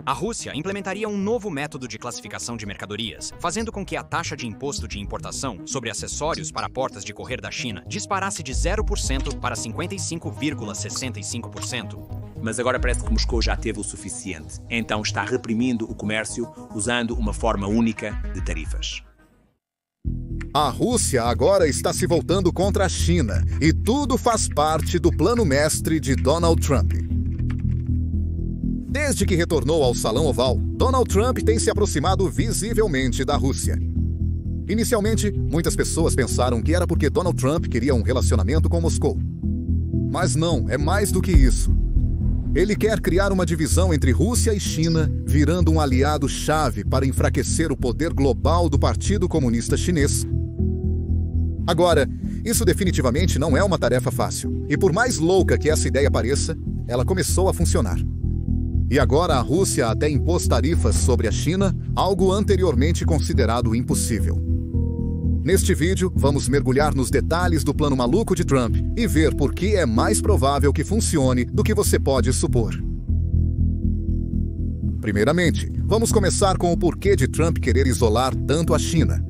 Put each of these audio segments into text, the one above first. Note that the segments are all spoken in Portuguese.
A Rússia implementaria um novo método de classificação de mercadorias, fazendo com que a taxa de imposto de importação sobre acessórios para portas de correr da China disparasse de 0% para 55,65%. Mas agora parece que Moscou já teve o suficiente, então está reprimindo o comércio usando uma forma única de tarifas. A Rússia agora está se voltando contra a China, e tudo faz parte do plano mestre de Donald Trump. Desde que retornou ao Salão Oval, Donald Trump tem se aproximado visivelmente da Rússia. Inicialmente, muitas pessoas pensaram que era porque Donald Trump queria um relacionamento com Moscou. Mas não, é mais do que isso. Ele quer criar uma divisão entre Rússia e China, virando um aliado-chave para enfraquecer o poder global do Partido Comunista Chinês. Agora, isso definitivamente não é uma tarefa fácil. E por mais louca que essa ideia pareça, ela começou a funcionar. E agora a Rússia até impôs tarifas sobre a China, algo anteriormente considerado impossível. Neste vídeo, vamos mergulhar nos detalhes do plano maluco de Trump e ver por que é mais provável que funcione do que você pode supor. Primeiramente, vamos começar com o porquê de Trump querer isolar tanto a China.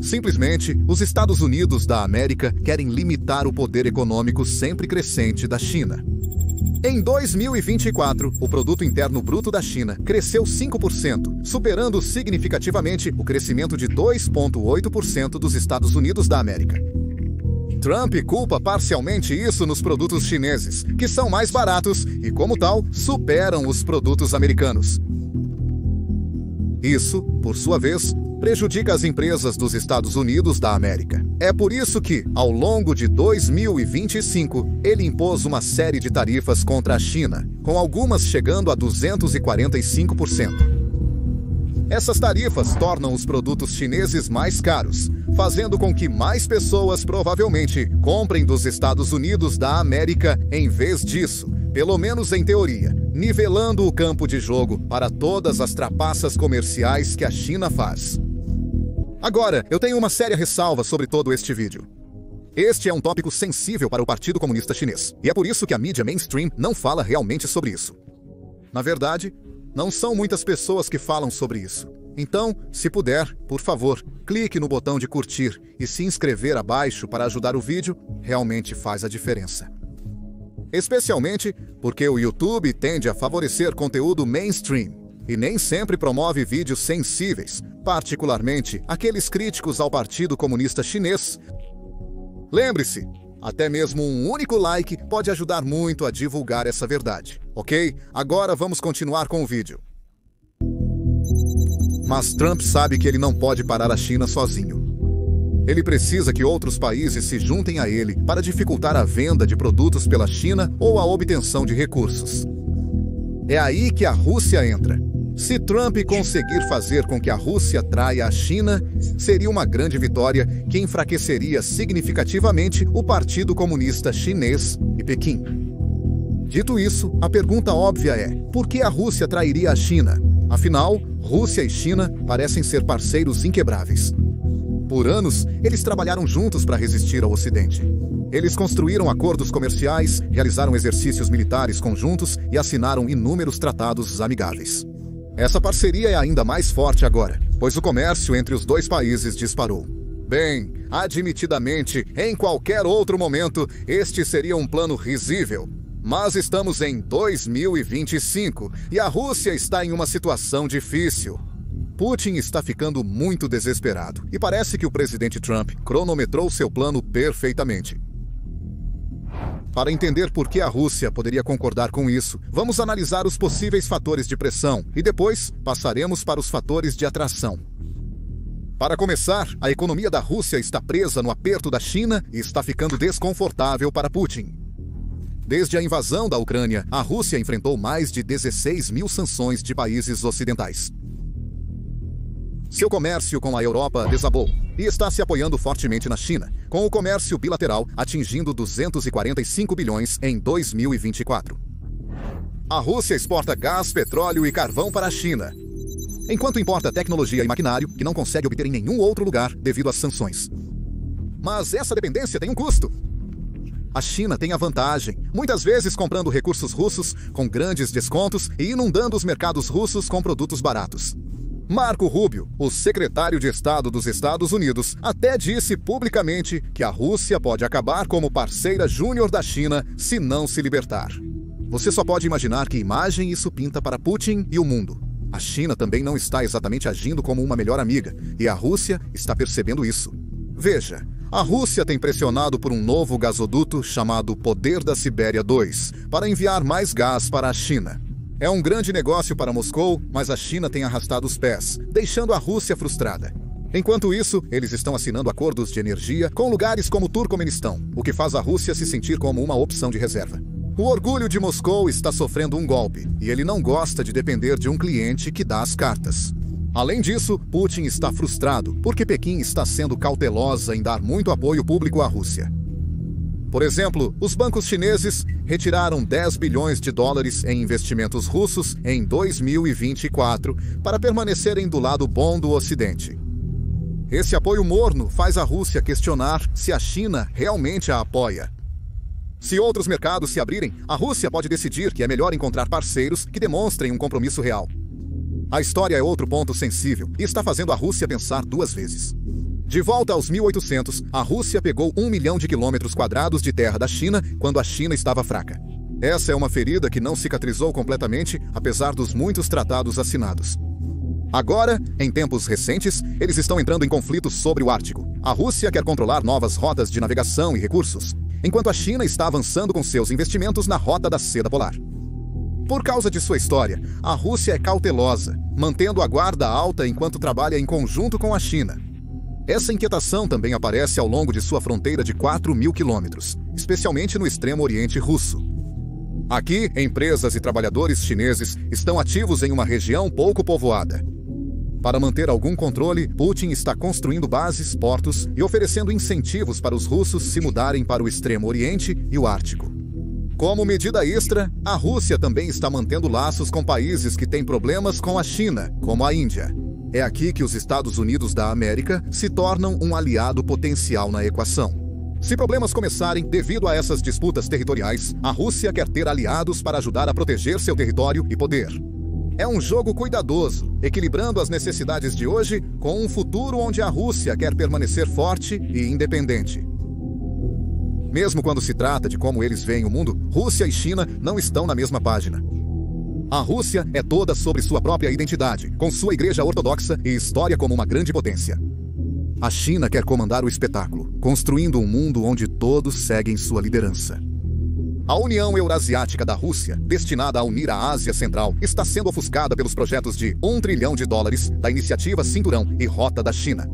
Simplesmente, os Estados Unidos da América querem limitar o poder econômico sempre crescente da China. Em 2024, o Produto Interno Bruto da China cresceu 5%, superando significativamente o crescimento de 2,8% dos Estados Unidos da América. Trump culpa parcialmente isso nos produtos chineses, que são mais baratos e, como tal, superam os produtos americanos. Isso, por sua vez, prejudica as empresas dos Estados Unidos da América. É por isso que, ao longo de 2025, ele impôs uma série de tarifas contra a China, com algumas chegando a 245%. Essas tarifas tornam os produtos chineses mais caros, fazendo com que mais pessoas provavelmente comprem dos Estados Unidos da América em vez disso, pelo menos em teoria, nivelando o campo de jogo para todas as trapaças comerciais que a China faz. Agora, eu tenho uma séria ressalva sobre todo este vídeo. Este é um tópico sensível para o Partido Comunista Chinês, e é por isso que a mídia mainstream não fala realmente sobre isso. Na verdade, não são muitas pessoas que falam sobre isso. Então, se puder, por favor, clique no botão de curtir e se inscrever abaixo para ajudar o vídeo, realmente faz a diferença. Especialmente porque o YouTube tende a favorecer conteúdo mainstream e nem sempre promove vídeos sensíveis, particularmente aqueles críticos ao Partido Comunista Chinês. Lembre-se, até mesmo um único like pode ajudar muito a divulgar essa verdade, ok? Agora vamos continuar com o vídeo. Mas Trump sabe que ele não pode parar a China sozinho. Ele precisa que outros países se juntem a ele para dificultar a venda de produtos pela China ou a obtenção de recursos. É aí que a Rússia entra. Se Trump conseguir fazer com que a Rússia traia a China, seria uma grande vitória que enfraqueceria significativamente o Partido Comunista Chinês e Pequim. Dito isso, a pergunta óbvia é: por que a Rússia trairia a China? Afinal, Rússia e China parecem ser parceiros inquebráveis. Por anos, eles trabalharam juntos para resistir ao Ocidente. Eles construíram acordos comerciais, realizaram exercícios militares conjuntos e assinaram inúmeros tratados amigáveis. Essa parceria é ainda mais forte agora, pois o comércio entre os dois países disparou. Bem, admitidamente, em qualquer outro momento, este seria um plano risível. Mas estamos em 2025 e a Rússia está em uma situação difícil. Putin está ficando muito desesperado e parece que o presidente Trump cronometrou seu plano perfeitamente. Para entender por que a Rússia poderia concordar com isso, vamos analisar os possíveis fatores de pressão e depois passaremos para os fatores de atração. Para começar, a economia da Rússia está presa no aperto da China e está ficando desconfortável para Putin. Desde a invasão da Ucrânia, a Rússia enfrentou mais de 16 mil sanções de países ocidentais. Seu comércio com a Europa desabou e está se apoiando fortemente na China, com o comércio bilateral atingindo 245 bilhões em 2024. A Rússia exporta gás, petróleo e carvão para a China, enquanto importa tecnologia e maquinário que não consegue obter em nenhum outro lugar devido às sanções. Mas essa dependência tem um custo. A China tem a vantagem, muitas vezes comprando recursos russos com grandes descontos e inundando os mercados russos com produtos baratos. Marco Rubio, o secretário de Estado dos Estados Unidos, até disse publicamente que a Rússia pode acabar como parceira júnior da China se não se libertar. Você só pode imaginar que imagem isso pinta para Putin e o mundo. A China também não está exatamente agindo como uma melhor amiga, e a Rússia está percebendo isso. Veja, a Rússia tem pressionado por um novo gasoduto chamado Poder da Sibéria 2 para enviar mais gás para a China. É um grande negócio para Moscou, mas a China tem arrastado os pés, deixando a Rússia frustrada. Enquanto isso, eles estão assinando acordos de energia com lugares como Turcomenistão, o que faz a Rússia se sentir como uma opção de reserva. O orgulho de Moscou está sofrendo um golpe, e ele não gosta de depender de um cliente que dá as cartas. Além disso, Putin está frustrado, porque Pequim está sendo cautelosa em dar muito apoio público à Rússia. Por exemplo, os bancos chineses retiraram 10 bilhões de dólares em investimentos russos em 2024 para permanecerem do lado bom do Ocidente. Esse apoio morno faz a Rússia questionar se a China realmente a apoia. Se outros mercados se abrirem, a Rússia pode decidir que é melhor encontrar parceiros que demonstrem um compromisso real. A história é outro ponto sensível e está fazendo a Rússia pensar duas vezes. De volta aos 1800, a Rússia pegou 1 milhão de quilômetros quadrados de terra da China quando a China estava fraca. Essa é uma ferida que não cicatrizou completamente, apesar dos muitos tratados assinados. Agora, em tempos recentes, eles estão entrando em conflitos sobre o Ártico. A Rússia quer controlar novas rotas de navegação e recursos, enquanto a China está avançando com seus investimentos na rota da seda polar. Por causa de sua história, a Rússia é cautelosa, mantendo a guarda alta enquanto trabalha em conjunto com a China. Essa inquietação também aparece ao longo de sua fronteira de 4.000 quilômetros, especialmente no extremo oriente russo. Aqui, empresas e trabalhadores chineses estão ativos em uma região pouco povoada. Para manter algum controle, Putin está construindo bases, portos e oferecendo incentivos para os russos se mudarem para o extremo oriente e o Ártico. Como medida extra, a Rússia também está mantendo laços com países que têm problemas com a China, como a Índia. É aqui que os Estados Unidos da América se tornam um aliado potencial na equação. Se problemas começarem devido a essas disputas territoriais, a Rússia quer ter aliados para ajudar a proteger seu território e poder. É um jogo cuidadoso, equilibrando as necessidades de hoje com um futuro onde a Rússia quer permanecer forte e independente. Mesmo quando se trata de como eles veem o mundo, Rússia e China não estão na mesma página. A Rússia é toda sobre sua própria identidade, com sua igreja ortodoxa e história como uma grande potência. A China quer comandar o espetáculo, construindo um mundo onde todos seguem sua liderança. A União Eurasiática da Rússia, destinada a unir a Ásia Central, está sendo ofuscada pelos projetos de $1 trilhão da iniciativa Cinturão e Rota da China.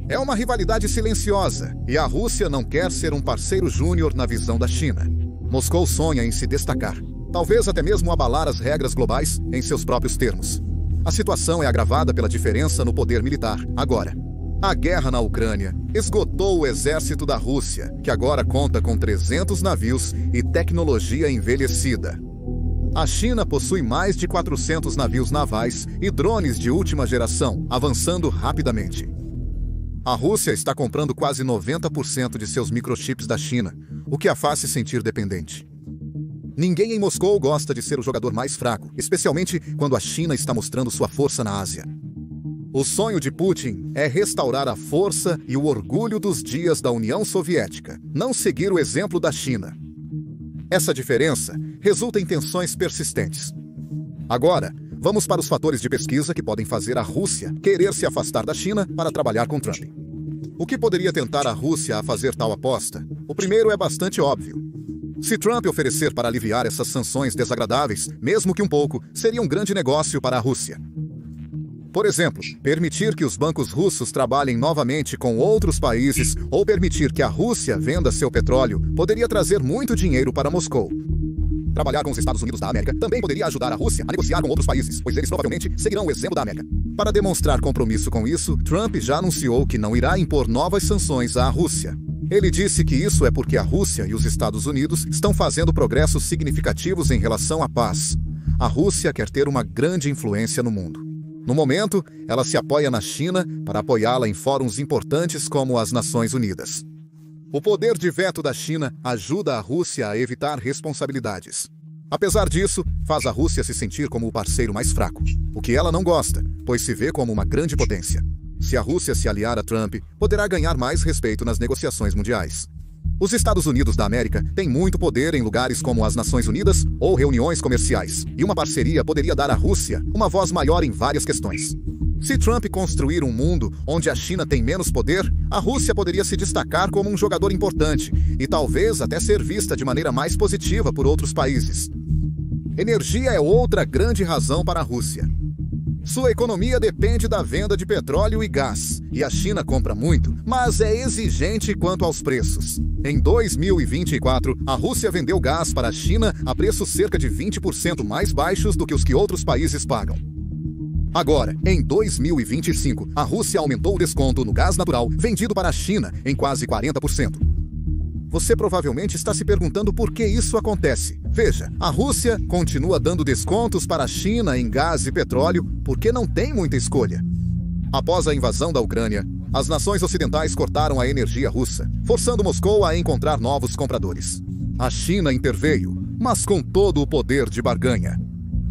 É uma rivalidade silenciosa, e a Rússia não quer ser um parceiro júnior na visão da China. Moscou sonha em se destacar, talvez até mesmo abalar as regras globais em seus próprios termos. A situação é agravada pela diferença no poder militar, agora. A guerra na Ucrânia esgotou o exército da Rússia, que agora conta com 300 navios e tecnologia envelhecida. A China possui mais de 400 navios navais e drones de última geração, avançando rapidamente. A Rússia está comprando quase 90% de seus microchips da China, o que a faz se sentir dependente. Ninguém em Moscou gosta de ser o jogador mais fraco, especialmente quando a China está mostrando sua força na Ásia. O sonho de Putin é restaurar a força e o orgulho dos dias da União Soviética, não seguir o exemplo da China. Essa diferença resulta em tensões persistentes. Agora, vamos para os fatores de pesquisa que podem fazer a Rússia querer se afastar da China para trabalhar com Trump. O que poderia tentar a Rússia a fazer tal aposta? O primeiro é bastante óbvio. Se Trump oferecer para aliviar essas sanções desagradáveis, mesmo que um pouco, seria um grande negócio para a Rússia. Por exemplo, permitir que os bancos russos trabalhem novamente com outros países ou permitir que a Rússia venda seu petróleo poderia trazer muito dinheiro para Moscou. Trabalhar com os Estados Unidos da América também poderia ajudar a Rússia a negociar com outros países, pois eles provavelmente seguirão o exemplo da América. Para demonstrar compromisso com isso, Trump já anunciou que não irá impor novas sanções à Rússia. Ele disse que isso é porque a Rússia e os Estados Unidos estão fazendo progressos significativos em relação à paz. A Rússia quer ter uma grande influência no mundo. No momento, ela se apoia na China para apoiá-la em fóruns importantes como as Nações Unidas. O poder de veto da China ajuda a Rússia a evitar responsabilidades. Apesar disso, faz a Rússia se sentir como o parceiro mais fraco, o que ela não gosta, pois se vê como uma grande potência. Se a Rússia se aliar a Trump, poderá ganhar mais respeito nas negociações mundiais. Os Estados Unidos da América têm muito poder em lugares como as Nações Unidas ou reuniões comerciais, e uma parceria poderia dar à Rússia uma voz maior em várias questões. Se Trump construir um mundo onde a China tem menos poder, a Rússia poderia se destacar como um jogador importante e talvez até ser vista de maneira mais positiva por outros países. Energia é outra grande razão para a Rússia. Sua economia depende da venda de petróleo e gás, e a China compra muito, mas é exigente quanto aos preços. Em 2024, a Rússia vendeu gás para a China a preços cerca de 20% mais baixos do que os que outros países pagam. Agora, em 2025, a Rússia aumentou o desconto no gás natural vendido para a China em quase 40%. Você provavelmente está se perguntando por que isso acontece. Veja, a Rússia continua dando descontos para a China em gás e petróleo porque não tem muita escolha. Após a invasão da Ucrânia, as nações ocidentais cortaram a energia russa, forçando Moscou a encontrar novos compradores. A China interveio, mas com todo o poder de barganha.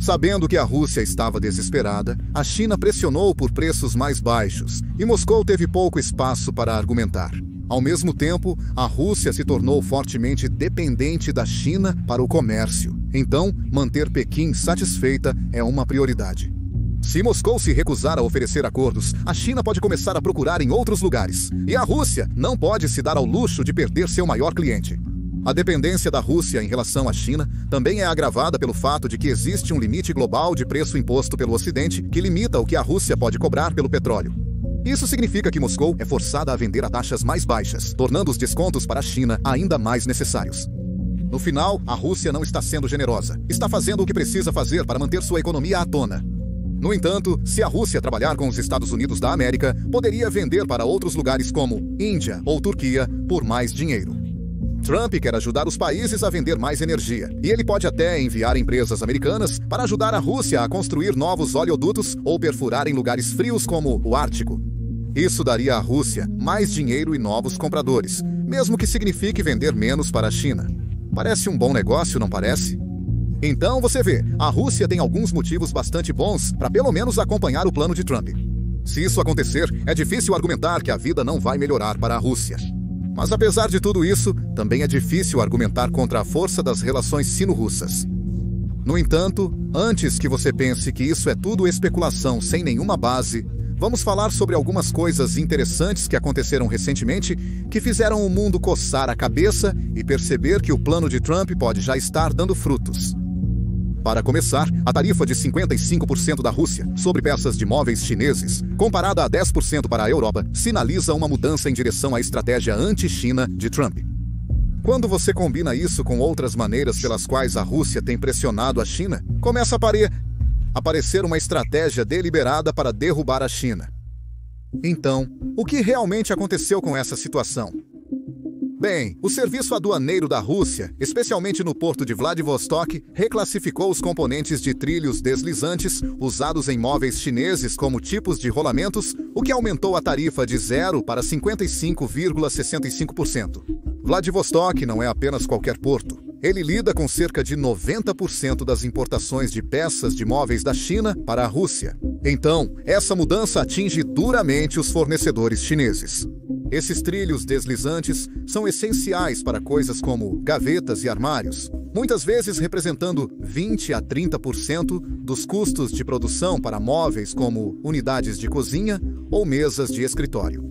Sabendo que a Rússia estava desesperada, a China pressionou por preços mais baixos e Moscou teve pouco espaço para argumentar. Ao mesmo tempo, a Rússia se tornou fortemente dependente da China para o comércio. Então, manter Pequim satisfeita é uma prioridade. Se Moscou se recusar a oferecer acordos, a China pode começar a procurar em outros lugares. E a Rússia não pode se dar ao luxo de perder seu maior cliente. A dependência da Rússia em relação à China também é agravada pelo fato de que existe um limite global de preço imposto pelo Ocidente que limita o que a Rússia pode cobrar pelo petróleo. Isso significa que Moscou é forçada a vender a taxas mais baixas, tornando os descontos para a China ainda mais necessários. No final, a Rússia não está sendo generosa. Está fazendo o que precisa fazer para manter sua economia à tona. No entanto, se a Rússia trabalhar com os Estados Unidos da América, poderia vender para outros lugares como Índia ou Turquia por mais dinheiro. Trump quer ajudar os países a vender mais energia, e ele pode até enviar empresas americanas para ajudar a Rússia a construir novos oleodutos ou perfurar em lugares frios como o Ártico. Isso daria à Rússia mais dinheiro e novos compradores, mesmo que signifique vender menos para a China. Parece um bom negócio, não parece? Então você vê, a Rússia tem alguns motivos bastante bons para pelo menos acompanhar o plano de Trump. Se isso acontecer, é difícil argumentar que a vida não vai melhorar para a Rússia. Mas apesar de tudo isso, também é difícil argumentar contra a força das relações sino-russas. No entanto, antes que você pense que isso é tudo especulação sem nenhuma base, vamos falar sobre algumas coisas interessantes que aconteceram recentemente que fizeram o mundo coçar a cabeça e perceber que o plano de Trump pode já estar dando frutos. Para começar, a tarifa de 55% da Rússia sobre peças de móveis chineses, comparada a 10% para a Europa, sinaliza uma mudança em direção à estratégia anti-China de Trump. Quando você combina isso com outras maneiras pelas quais a Rússia tem pressionado a China, começa a aparecer uma estratégia deliberada para derrubar a China. Então, o que realmente aconteceu com essa situação? Bem, o serviço aduaneiro da Rússia, especialmente no porto de Vladivostok, reclassificou os componentes de trilhos deslizantes usados em móveis chineses como tipos de rolamentos, o que aumentou a tarifa de 0 para 55,65%. Vladivostok não é apenas qualquer porto. Ele lida com cerca de 90% das importações de peças de móveis da China para a Rússia. Então, essa mudança atinge duramente os fornecedores chineses. Esses trilhos deslizantes são essenciais para coisas como gavetas e armários, muitas vezes representando 20 a 30% dos custos de produção para móveis como unidades de cozinha ou mesas de escritório.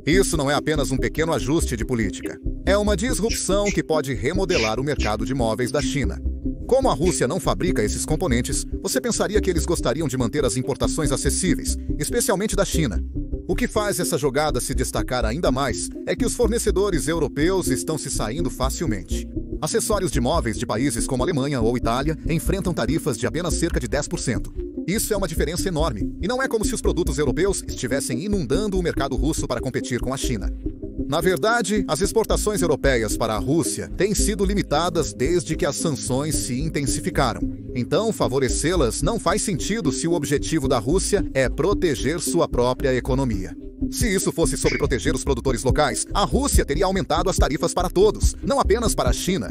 Isso não é apenas um pequeno ajuste de política. É uma disrupção que pode remodelar o mercado de móveis da China. Como a Rússia não fabrica esses componentes, você pensaria que eles gostariam de manter as importações acessíveis, especialmente da China. O que faz essa jogada se destacar ainda mais é que os fornecedores europeus estão se saindo facilmente. Acessórios de móveis de países como Alemanha ou Itália enfrentam tarifas de apenas cerca de 10%. Isso é uma diferença enorme, e não é como se os produtos europeus estivessem inundando o mercado russo para competir com a China. Na verdade, as exportações europeias para a Rússia têm sido limitadas desde que as sanções se intensificaram. Então, favorecê-las não faz sentido se o objetivo da Rússia é proteger sua própria economia. Se isso fosse sobre proteger os produtores locais, a Rússia teria aumentado as tarifas para todos, não apenas para a China.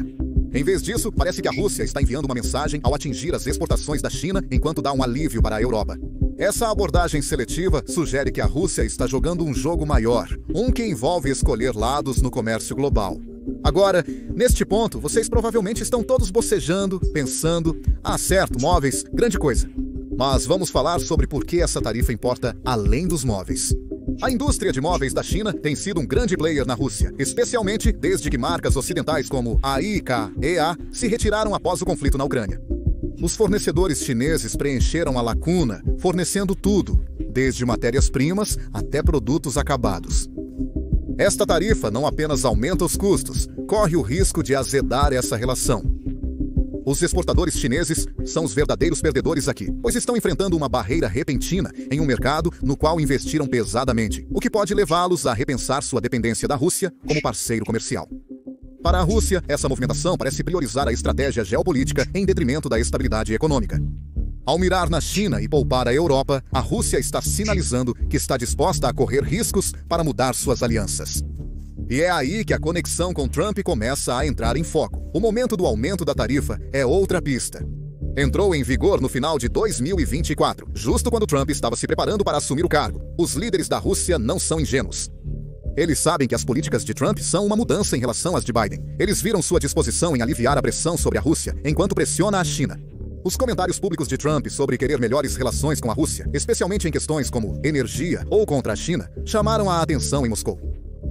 Em vez disso, parece que a Rússia está enviando uma mensagem ao atingir as exportações da China enquanto dá um alívio para a Europa. Essa abordagem seletiva sugere que a Rússia está jogando um jogo maior, um que envolve escolher lados no comércio global. Agora, neste ponto, vocês provavelmente estão todos bocejando, pensando, certo, móveis, grande coisa. Mas vamos falar sobre por que essa tarifa importa além dos móveis. A indústria de móveis da China tem sido um grande player na Rússia, especialmente desde que marcas ocidentais como a IKEA se retiraram após o conflito na Ucrânia. Os fornecedores chineses preencheram a lacuna, fornecendo tudo, desde matérias-primas até produtos acabados. Esta tarifa não apenas aumenta os custos, corre o risco de azedar essa relação. Os exportadores chineses são os verdadeiros perdedores aqui, pois estão enfrentando uma barreira repentina em um mercado no qual investiram pesadamente, o que pode levá-los a repensar sua dependência da Rússia como parceiro comercial. Para a Rússia, essa movimentação parece priorizar a estratégia geopolítica em detrimento da estabilidade econômica. Ao mirar na China e poupar a Europa, a Rússia está sinalizando que está disposta a correr riscos para mudar suas alianças. E é aí que a conexão com Trump começa a entrar em foco. O momento do aumento da tarifa é outra pista. Entrou em vigor no final de 2024, justo quando Trump estava se preparando para assumir o cargo. Os líderes da Rússia não são ingênuos. Eles sabem que as políticas de Trump são uma mudança em relação às de Biden. Eles viram sua disposição em aliviar a pressão sobre a Rússia, enquanto pressiona a China. Os comentários públicos de Trump sobre querer melhores relações com a Rússia, especialmente em questões como energia ou contra a China, chamaram a atenção em Moscou.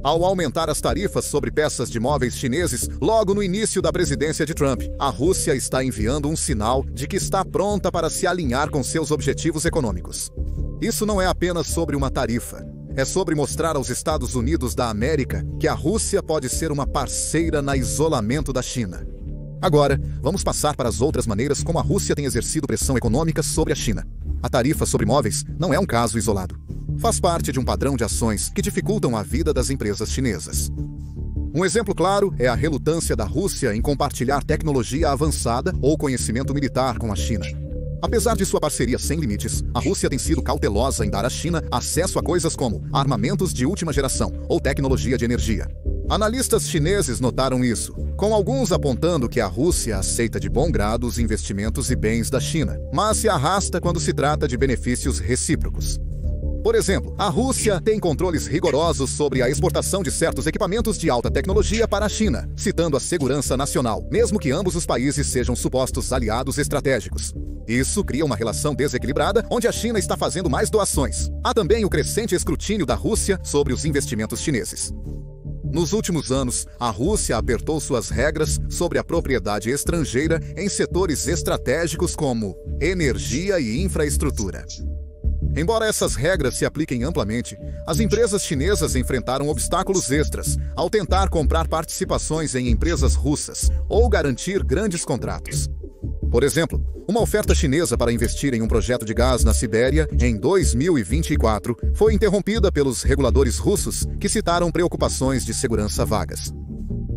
Ao aumentar as tarifas sobre peças de móveis chineses logo no início da presidência de Trump, a Rússia está enviando um sinal de que está pronta para se alinhar com seus objetivos econômicos. Isso não é apenas sobre uma tarifa. É sobre mostrar aos Estados Unidos da América que a Rússia pode ser uma parceira no isolamento da China. Agora, vamos passar para as outras maneiras como a Rússia tem exercido pressão econômica sobre a China. A tarifa sobre móveis não é um caso isolado. Faz parte de um padrão de ações que dificultam a vida das empresas chinesas. Um exemplo claro é a relutância da Rússia em compartilhar tecnologia avançada ou conhecimento militar com a China. Apesar de sua parceria sem limites, a Rússia tem sido cautelosa em dar à China acesso a coisas como armamentos de última geração ou tecnologia de energia. Analistas chineses notaram isso, com alguns apontando que a Rússia aceita de bom grado os investimentos e bens da China, mas se arrasta quando se trata de benefícios recíprocos. Por exemplo, a Rússia tem controles rigorosos sobre a exportação de certos equipamentos de alta tecnologia para a China, citando a segurança nacional, mesmo que ambos os países sejam supostos aliados estratégicos. Isso cria uma relação desequilibrada, onde a China está fazendo mais doações. Há também o crescente escrutínio da Rússia sobre os investimentos chineses. Nos últimos anos, a Rússia apertou suas regras sobre a propriedade estrangeira em setores estratégicos como energia e infraestrutura. Embora essas regras se apliquem amplamente, as empresas chinesas enfrentaram obstáculos extras ao tentar comprar participações em empresas russas ou garantir grandes contratos. Por exemplo, uma oferta chinesa para investir em um projeto de gás na Sibéria em 2024 foi interrompida pelos reguladores russos que citaram preocupações de segurança vagas.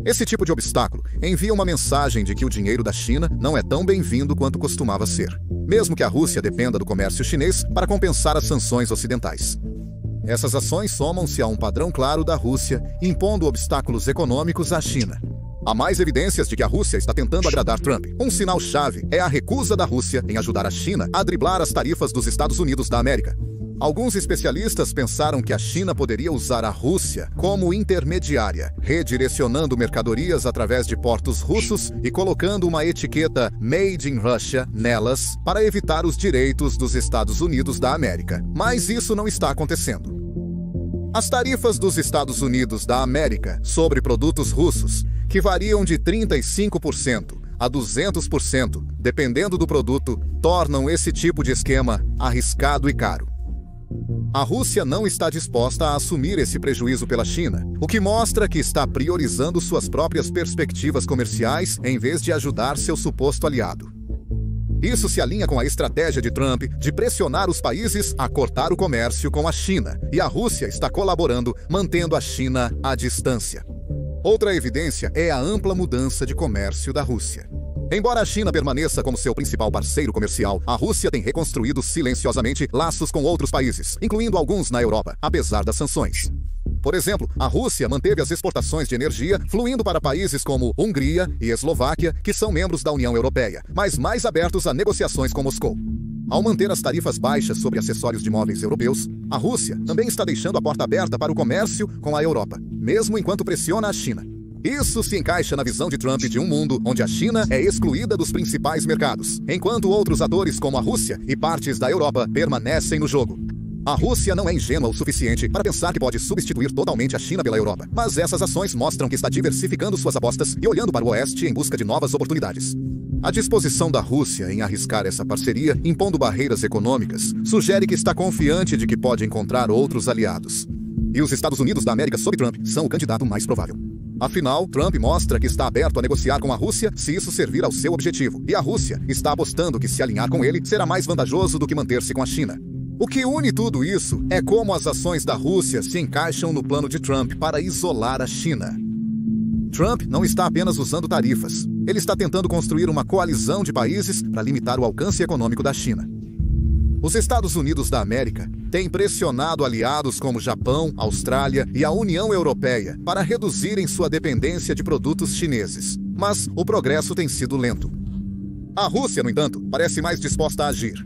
Esse tipo de obstáculo envia uma mensagem de que o dinheiro da China não é tão bem-vindo quanto costumava ser, mesmo que a Rússia dependa do comércio chinês para compensar as sanções ocidentais. Essas ações somam-se a um padrão claro da Rússia impondo obstáculos econômicos à China. Há mais evidências de que a Rússia está tentando agradar Trump. Um sinal-chave é a recusa da Rússia em ajudar a China a driblar as tarifas dos Estados Unidos da América. Alguns especialistas pensaram que a China poderia usar a Rússia como intermediária, redirecionando mercadorias através de portos russos e colocando uma etiqueta Made in Russia nelas para evitar os direitos dos Estados Unidos da América. Mas isso não está acontecendo. As tarifas dos Estados Unidos da América sobre produtos russos, que variam de 35% a 200%, dependendo do produto, tornam esse tipo de esquema arriscado e caro. A Rússia não está disposta a assumir esse prejuízo pela China, o que mostra que está priorizando suas próprias perspectivas comerciais em vez de ajudar seu suposto aliado. Isso se alinha com a estratégia de Trump de pressionar os países a cortar o comércio com a China, e a Rússia está colaborando, mantendo a China à distância. Outra evidência é a ampla mudança de comércio da Rússia. Embora a China permaneça como seu principal parceiro comercial, a Rússia tem reconstruído silenciosamente laços com outros países, incluindo alguns na Europa, apesar das sanções. Por exemplo, a Rússia manteve as exportações de energia fluindo para países como Hungria e Eslováquia, que são membros da União Europeia, mas mais abertos a negociações com Moscou. Ao manter as tarifas baixas sobre acessórios de móveis europeus, a Rússia também está deixando a porta aberta para o comércio com a Europa, mesmo enquanto pressiona a China. Isso se encaixa na visão de Trump de um mundo onde a China é excluída dos principais mercados, enquanto outros atores como a Rússia e partes da Europa permanecem no jogo. A Rússia não é ingênua o suficiente para pensar que pode substituir totalmente a China pela Europa, mas essas ações mostram que está diversificando suas apostas e olhando para o oeste em busca de novas oportunidades. A disposição da Rússia em arriscar essa parceria, impondo barreiras econômicas, sugere que está confiante de que pode encontrar outros aliados. E os Estados Unidos da América sob Trump são o candidato mais provável. Afinal, Trump mostra que está aberto a negociar com a Rússia se isso servir ao seu objetivo, e a Rússia está apostando que se alinhar com ele será mais vantajoso do que manter-se com a China. O que une tudo isso é como as ações da Rússia se encaixam no plano de Trump para isolar a China. Trump não está apenas usando tarifas, ele está tentando construir uma coalizão de países para limitar o alcance econômico da China. Os Estados Unidos da América têm pressionado aliados como Japão, Austrália e a União Europeia para reduzirem sua dependência de produtos chineses, mas o progresso tem sido lento. A Rússia, no entanto, parece mais disposta a agir.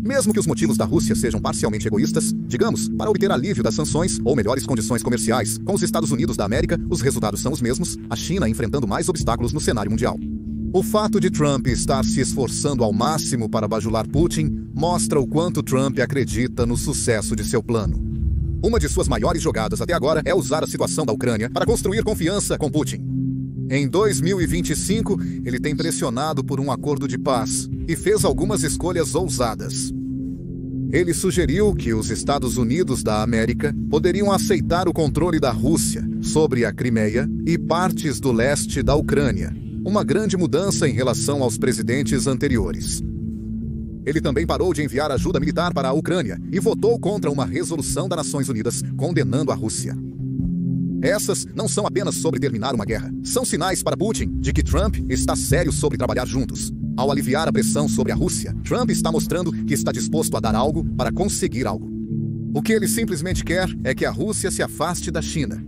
Mesmo que os motivos da Rússia sejam parcialmente egoístas, digamos, para obter alívio das sanções ou melhores condições comerciais com os Estados Unidos da América, os resultados são os mesmos, a China enfrentando mais obstáculos no cenário mundial. O fato de Trump estar se esforçando ao máximo para bajular Putin mostra o quanto Trump acredita no sucesso de seu plano. Uma de suas maiores jogadas até agora é usar a situação da Ucrânia para construir confiança com Putin. Em 2025, ele tem pressionado por um acordo de paz e fez algumas escolhas ousadas. Ele sugeriu que os Estados Unidos da América poderiam aceitar o controle da Rússia sobre a Crimeia e partes do leste da Ucrânia, uma grande mudança em relação aos presidentes anteriores. Ele também parou de enviar ajuda militar para a Ucrânia e votou contra uma resolução das Nações Unidas condenando a Rússia. Essas não são apenas sobre terminar uma guerra, são sinais para Putin de que Trump está sério sobre trabalhar juntos. Ao aliviar a pressão sobre a Rússia, Trump está mostrando que está disposto a dar algo para conseguir algo. O que ele simplesmente quer é que a Rússia se afaste da China.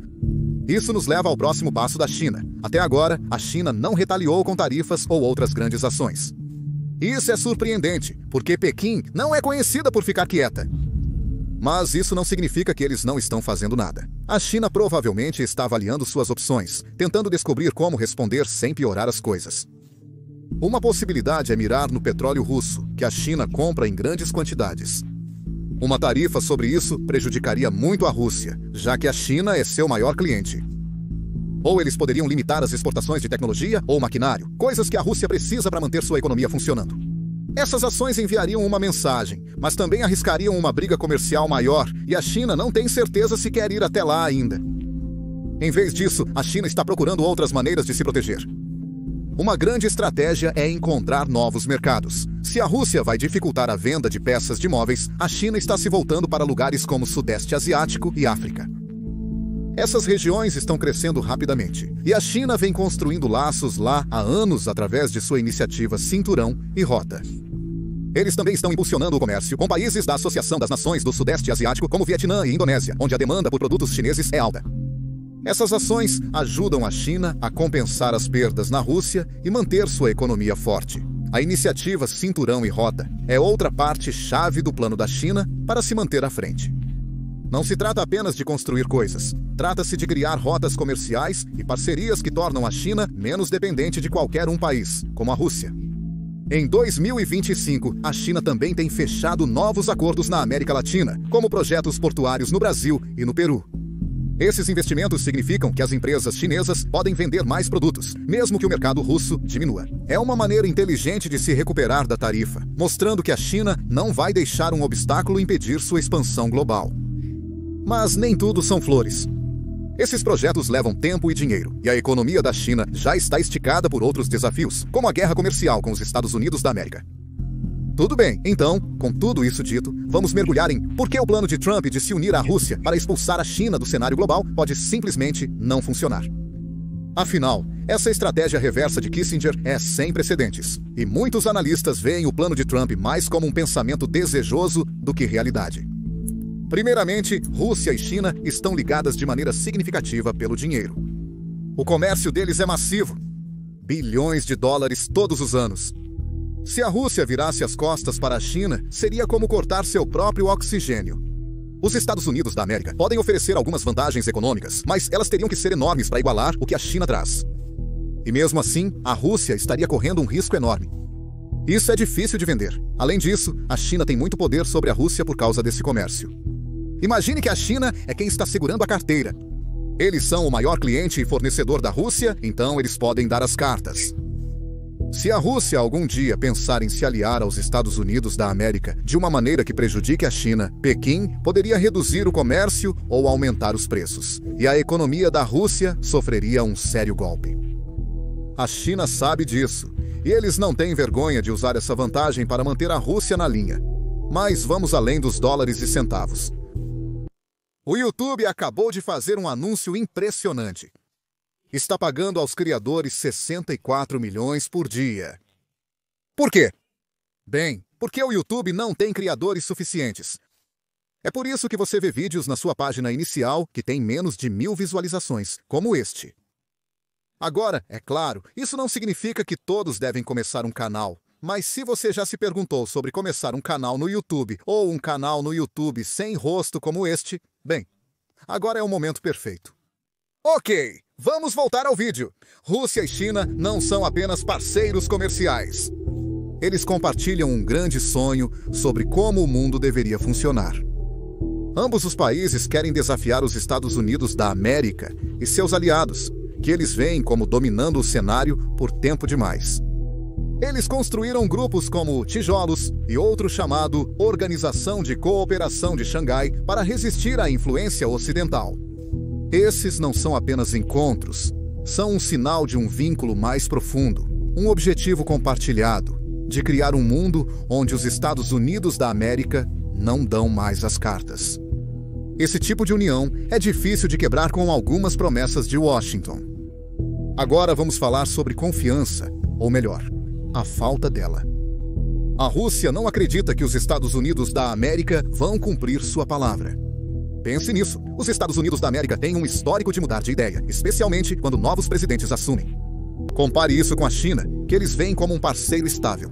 Isso nos leva ao próximo passo da China. Até agora, a China não retaliou com tarifas ou outras grandes ações. Isso é surpreendente, porque Pequim não é conhecida por ficar quieta. Mas isso não significa que eles não estão fazendo nada. A China provavelmente está avaliando suas opções, tentando descobrir como responder sem piorar as coisas. Uma possibilidade é mirar no petróleo russo, que a China compra em grandes quantidades. Uma tarifa sobre isso prejudicaria muito a Rússia, já que a China é seu maior cliente. Ou eles poderiam limitar as exportações de tecnologia ou maquinário, coisas que a Rússia precisa para manter sua economia funcionando. Essas ações enviariam uma mensagem, mas também arriscariam uma briga comercial maior, e a China não tem certeza se quer ir até lá ainda. Em vez disso, a China está procurando outras maneiras de se proteger. Uma grande estratégia é encontrar novos mercados. Se a Rússia vai dificultar a venda de peças de móveis, a China está se voltando para lugares como o Sudeste Asiático e África. Essas regiões estão crescendo rapidamente, e a China vem construindo laços lá há anos através de sua iniciativa Cinturão e Rota. Eles também estão impulsionando o comércio com países da Associação das Nações do Sudeste Asiático, como Vietnã e Indonésia, onde a demanda por produtos chineses é alta. Essas ações ajudam a China a compensar as perdas na Rússia e manter sua economia forte. A iniciativa Cinturão e Rota é outra parte-chave do plano da China para se manter à frente. Não se trata apenas de construir coisas. Trata-se de criar rotas comerciais e parcerias que tornam a China menos dependente de qualquer um país, como a Rússia. Em 2025, a China também tem fechado novos acordos na América Latina, como projetos portuários no Brasil e no Peru. Esses investimentos significam que as empresas chinesas podem vender mais produtos, mesmo que o mercado russo diminua. É uma maneira inteligente de se recuperar da tarifa, mostrando que a China não vai deixar um obstáculo impedir sua expansão global. Mas nem tudo são flores. Esses projetos levam tempo e dinheiro, e a economia da China já está esticada por outros desafios, como a guerra comercial com os Estados Unidos da América. Tudo bem, então, com tudo isso dito, vamos mergulhar em por que o plano de Trump de se unir à Rússia para expulsar a China do cenário global pode simplesmente não funcionar. Afinal, Essa estratégia reversa de Kissinger é sem precedentes, e muitos analistas veem o plano de Trump mais como um pensamento desejoso do que realidade. Primeiramente, Rússia e China estão ligadas de maneira significativa pelo dinheiro. O comércio deles é massivo, bilhões de dólares todos os anos. Se a Rússia virasse as costas para a China, seria como cortar seu próprio oxigênio. Os Estados Unidos da América podem oferecer algumas vantagens econômicas, mas elas teriam que ser enormes para igualar o que a China traz. E mesmo assim, a Rússia estaria correndo um risco enorme. Isso é difícil de vender. Além disso, a China tem muito poder sobre a Rússia por causa desse comércio. Imagine que a China é quem está segurando a carteira. Eles são o maior cliente e fornecedor da Rússia, então eles podem dar as cartas. Se a Rússia algum dia pensar em se aliar aos Estados Unidos da América de uma maneira que prejudique a China, Pequim poderia reduzir o comércio ou aumentar os preços, e a economia da Rússia sofreria um sério golpe. A China sabe disso, e eles não têm vergonha de usar essa vantagem para manter a Rússia na linha. Mas vamos além dos dólares e centavos. O YouTube acabou de fazer um anúncio impressionante. Está pagando aos criadores 64 milhões por dia. Por quê? Bem, porque o YouTube não tem criadores suficientes. É por isso que você vê vídeos na sua página inicial que tem menos de 1000 visualizações, como este. Agora, é claro, isso não significa que todos devem começar um canal. Mas se você já se perguntou sobre começar um canal no YouTube ou um canal no YouTube sem rosto como este, bem, agora é o momento perfeito. Ok, vamos voltar ao vídeo. Rússia e China não são apenas parceiros comerciais. Eles compartilham um grande sonho sobre como o mundo deveria funcionar. Ambos os países querem desafiar os Estados Unidos da América e seus aliados, que eles veem como dominando o cenário por tempo demais. Eles construíram grupos como Tijolos e outro chamado Organização de Cooperação de Xangai para resistir à influência ocidental. Esses não são apenas encontros, são um sinal de um vínculo mais profundo, um objetivo compartilhado, de criar um mundo onde os Estados Unidos da América não dão mais as cartas. Esse tipo de união é difícil de quebrar com algumas promessas de Washington. Agora vamos falar sobre confiança, ou melhor, a falta dela. A Rússia não acredita que os Estados Unidos da América vão cumprir sua palavra. Pense nisso. Os Estados Unidos da América têm um histórico de mudar de ideia, especialmente quando novos presidentes assumem. Compare isso com a China, que eles veem como um parceiro estável.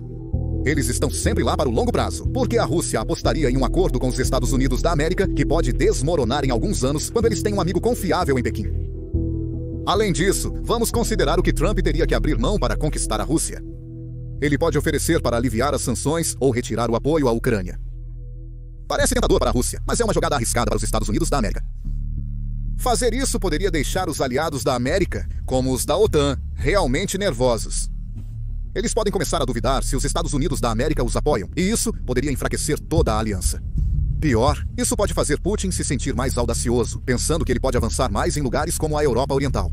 Eles estão sempre lá para o longo prazo, porque a Rússia apostaria em um acordo com os Estados Unidos da América que pode desmoronar em alguns anos quando eles têm um amigo confiável em Pequim. Além disso, vamos considerar o que Trump teria que abrir mão para conquistar a Rússia. Ele pode oferecer para aliviar as sanções ou retirar o apoio à Ucrânia. Parece tentador para a Rússia, mas é uma jogada arriscada para os Estados Unidos da América. Fazer isso poderia deixar os aliados da América, como os da OTAN, realmente nervosos. Eles podem começar a duvidar se os Estados Unidos da América os apoiam, e isso poderia enfraquecer toda a aliança. Pior, isso pode fazer Putin se sentir mais audacioso, pensando que ele pode avançar mais em lugares como a Europa Oriental.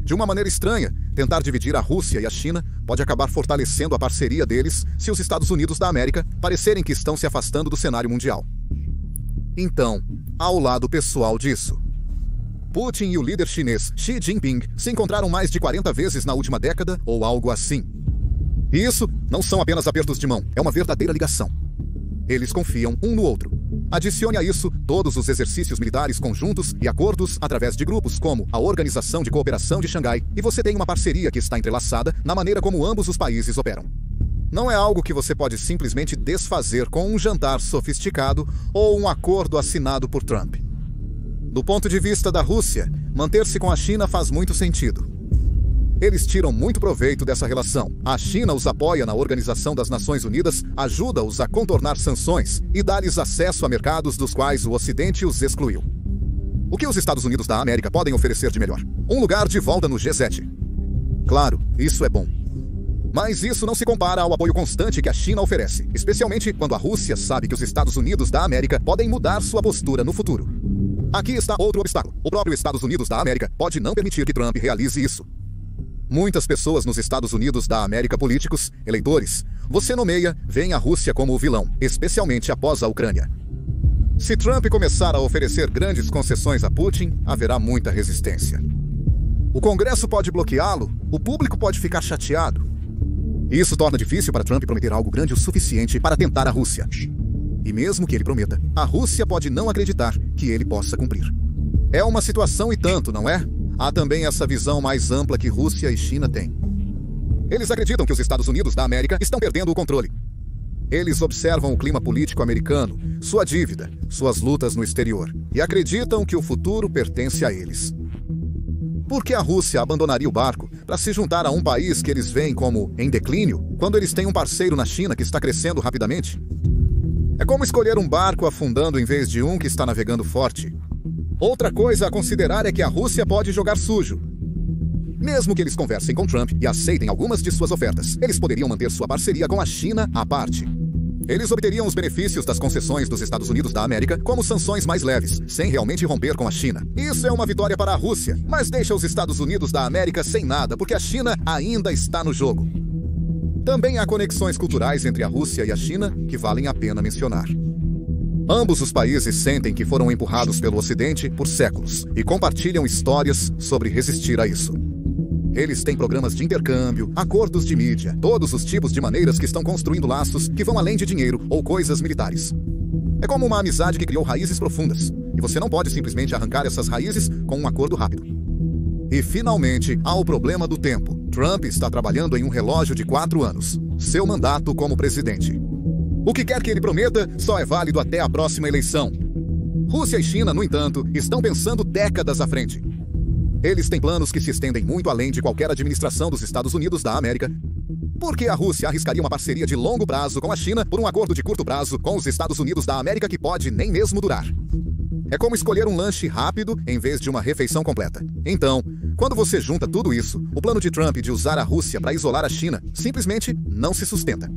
De uma maneira estranha, tentar dividir a Rússia e a China pode acabar fortalecendo a parceria deles se os Estados Unidos da América parecerem que estão se afastando do cenário mundial. Então, ao lado pessoal disso, Putin e o líder chinês Xi Jinping se encontraram mais de 40 vezes na última década ou algo assim. E isso não são apenas apertos de mão, é uma verdadeira ligação. Eles confiam um no outro. Adicione a isso todos os exercícios militares conjuntos e acordos através de grupos como a Organização de Cooperação de Xangai, e você tem uma parceria que está entrelaçada na maneira como ambos os países operam. Não é algo que você pode simplesmente desfazer com um jantar sofisticado ou um acordo assinado por Trump. Do ponto de vista da Rússia, manter-se com a China faz muito sentido. Eles tiram muito proveito dessa relação. A China os apoia na Organização das Nações Unidas, ajuda-os a contornar sanções e dá-lhes acesso a mercados dos quais o Ocidente os excluiu. O que os Estados Unidos da América podem oferecer de melhor? Um lugar de volta no G7. Claro, isso é bom. Mas isso não se compara ao apoio constante que a China oferece, especialmente quando a Rússia sabe que os Estados Unidos da América podem mudar sua postura no futuro. Aqui está outro obstáculo. O próprio Estados Unidos da América pode não permitir que Trump realize isso. Muitas pessoas nos Estados Unidos da América, políticos, eleitores, você nomeia, veem a Rússia como o vilão, especialmente após a Ucrânia. Se Trump começar a oferecer grandes concessões a Putin, haverá muita resistência. O Congresso pode bloqueá-lo, o público pode ficar chateado. Isso torna difícil para Trump prometer algo grande o suficiente para tentar a Rússia. E mesmo que ele prometa, a Rússia pode não acreditar que ele possa cumprir. É uma situação e tanto, não é? Há também essa visão mais ampla que Rússia e China têm. Eles acreditam que os Estados Unidos da América estão perdendo o controle. Eles observam o clima político americano, sua dívida, suas lutas no exterior, e acreditam que o futuro pertence a eles. Por que a Rússia abandonaria o barco para se juntar a um país que eles veem como em declínio, quando eles têm um parceiro na China que está crescendo rapidamente? É como escolher um barco afundando em vez de um que está navegando forte. Outra coisa a considerar é que a Rússia pode jogar sujo. Mesmo que eles conversem com Trump e aceitem algumas de suas ofertas, eles poderiam manter sua parceria com a China à parte. Eles obteriam os benefícios das concessões dos Estados Unidos da América como sanções mais leves, sem realmente romper com a China. Isso é uma vitória para a Rússia, mas deixa os Estados Unidos da América sem nada, porque a China ainda está no jogo. Também há conexões culturais entre a Rússia e a China que valem a pena mencionar. Ambos os países sentem que foram empurrados pelo Ocidente por séculos e compartilham histórias sobre resistir a isso. Eles têm programas de intercâmbio, acordos de mídia, todos os tipos de maneiras que estão construindo laços que vão além de dinheiro ou coisas militares. É como uma amizade que criou raízes profundas, e você não pode simplesmente arrancar essas raízes com um acordo rápido. E, finalmente, há o problema do tempo. Trump está trabalhando em um relógio de 4 anos, seu mandato como presidente. O que quer que ele prometa só é válido até a próxima eleição. Rússia e China, no entanto, estão pensando décadas à frente. Eles têm planos que se estendem muito além de qualquer administração dos Estados Unidos da América. Por que a Rússia arriscaria uma parceria de longo prazo com a China por um acordo de curto prazo com os Estados Unidos da América que pode nem mesmo durar? É como escolher um lanche rápido em vez de uma refeição completa. Então, quando você junta tudo isso, o plano de Trump de usar a Rússia para isolar a China simplesmente não se sustenta.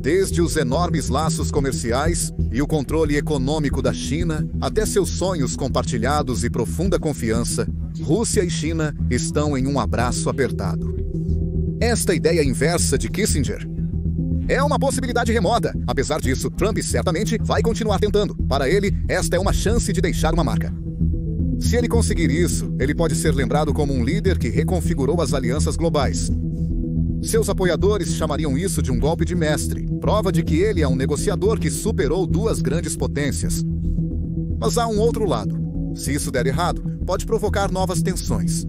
Desde os enormes laços comerciais e o controle econômico da China, até seus sonhos compartilhados e profunda confiança, Rússia e China estão em um abraço apertado. Esta ideia inversa de Kissinger é uma possibilidade remota. Apesar disso, Trump certamente vai continuar tentando. Para ele, esta é uma chance de deixar uma marca. Se ele conseguir isso, ele pode ser lembrado como um líder que reconfigurou as alianças globais. Seus apoiadores chamariam isso de um golpe de mestre, prova de que ele é um negociador que superou 2 grandes potências. Mas há um outro lado. Se isso der errado, pode provocar novas tensões.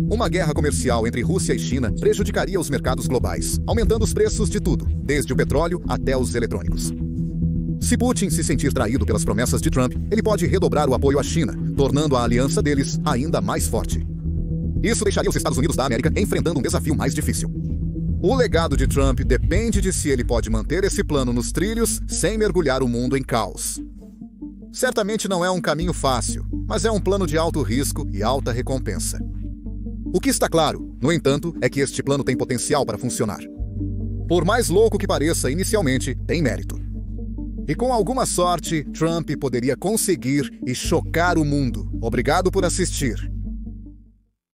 Uma guerra comercial entre Rússia e China prejudicaria os mercados globais, aumentando os preços de tudo, desde o petróleo até os eletrônicos. Se Putin se sentir traído pelas promessas de Trump, ele pode redobrar o apoio à China, tornando a aliança deles ainda mais forte. Isso deixaria os Estados Unidos da América enfrentando um desafio mais difícil. O legado de Trump depende de se ele pode manter esse plano nos trilhos sem mergulhar o mundo em caos. Certamente não é um caminho fácil, mas é um plano de alto risco e alta recompensa. O que está claro, no entanto, é que este plano tem potencial para funcionar. Por mais louco que pareça inicialmente, tem mérito. E com alguma sorte, Trump poderia conseguir e chocar o mundo. Obrigado por assistir.